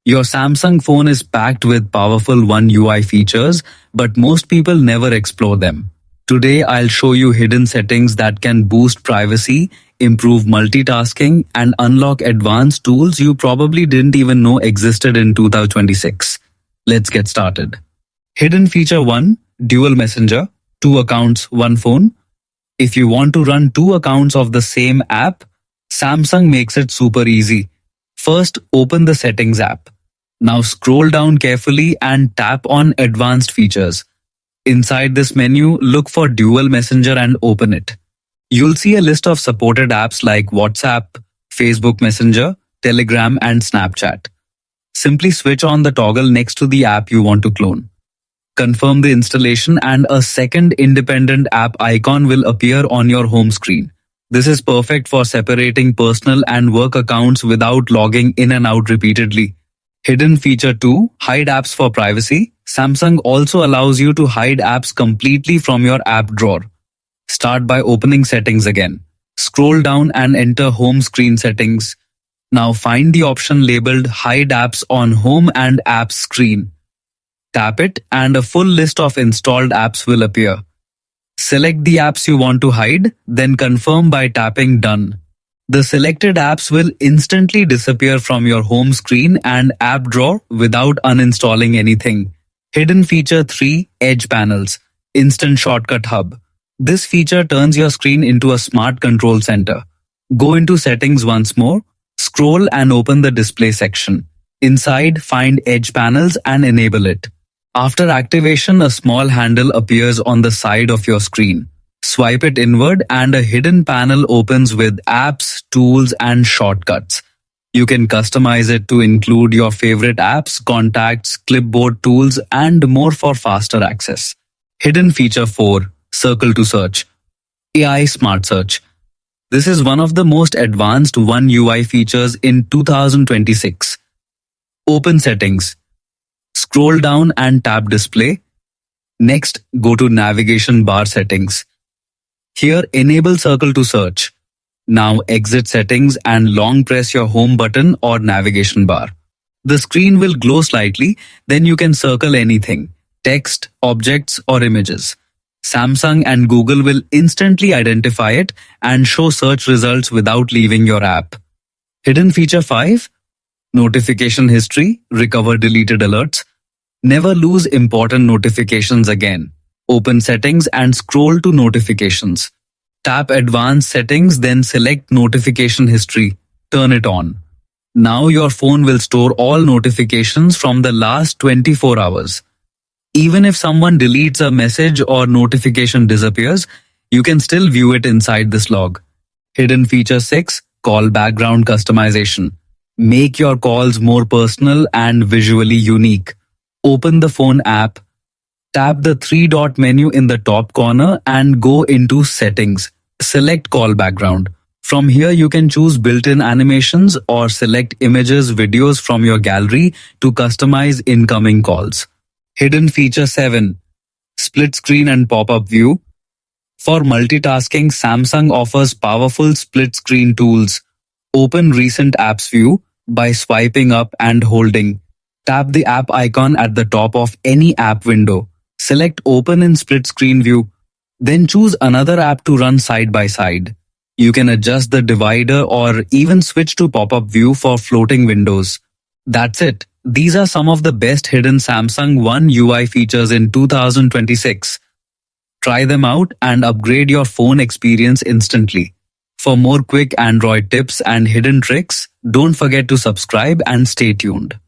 Your Samsung phone is packed with powerful One UI features, but most people never explore them. Today, I'll show you hidden settings that can boost privacy, improve multitasking, and unlock advanced tools you probably didn't even know existed in 2026. Let's get started. Hidden feature 1. Dual Messenger. 2 accounts, 1 phone. If you want to run 2 accounts of the same app, Samsung makes it super easy. First, open the Settings app. Now scroll down carefully and tap on Advanced Features. Inside this menu, look for Dual Messenger and open it. You'll see a list of supported apps like WhatsApp, Facebook Messenger, Telegram, and Snapchat. Simply switch on the toggle next to the app you want to clone. Confirm the installation and a second independent app icon will appear on your home screen. This is perfect for separating personal and work accounts without logging in and out repeatedly. Hidden feature 2. Hide apps for privacy. Samsung also allows you to hide apps completely from your app drawer. Start by opening Settings again. Scroll down and enter Home Screen Settings. Now find the option labeled Hide Apps on Home and Apps screen. Tap it and a full list of installed apps will appear. Select the apps you want to hide, then confirm by tapping Done. The selected apps will instantly disappear from your home screen and app drawer without uninstalling anything. Hidden feature 3. Edge Panels. Instant Shortcut Hub. This feature turns your screen into a smart control center. Go into Settings once more, scroll and open the Display section. Inside, find Edge Panels and enable it. After activation, a small handle appears on the side of your screen. Swipe it inward and a hidden panel opens with apps, tools, and shortcuts. You can customize it to include your favorite apps, contacts, clipboard tools, and more for faster access. Hidden feature 4. Circle to Search. AI Smart Search. This is one of the most advanced One UI features in 2026. Open Settings. Scroll down and tap Display. Next, go to Navigation Bar Settings. Here, enable Circle to Search. Now exit Settings and long press your home button or navigation bar. The screen will glow slightly, then you can circle anything, text, objects, or images. Samsung and Google will instantly identify it and show search results without leaving your app. Hidden feature 5. Notification History. Recover deleted alerts. Never lose important notifications again. Open Settings and scroll to Notifications. Tap Advanced Settings, then select Notification History. Turn it on. Now your phone will store all notifications from the last 24 hours. Even if someone deletes a message or notification disappears, you can still view it inside this log. Hidden feature 6. Call Background Customization. Make your calls more personal and visually unique. Open the phone app. Tap the 3-dot menu in the top corner and go into Settings. Select Call Background. From here you can choose built-in animations or select images, videos from your gallery to customize incoming calls. Hidden feature 7. Split Screen and Pop-up View. For multitasking, Samsung offers powerful split screen tools. Open Recent Apps View by swiping up and holding. Tap the app icon at the top of any app window. Select Open in Split Screen View. Then choose another app to run side by side. You can adjust the divider or even switch to pop-up view for floating windows. That's it. These are some of the best hidden Samsung One UI features in 2026. Try them out and upgrade your phone experience instantly. For more quick Android tips and hidden tricks, don't forget to subscribe and stay tuned.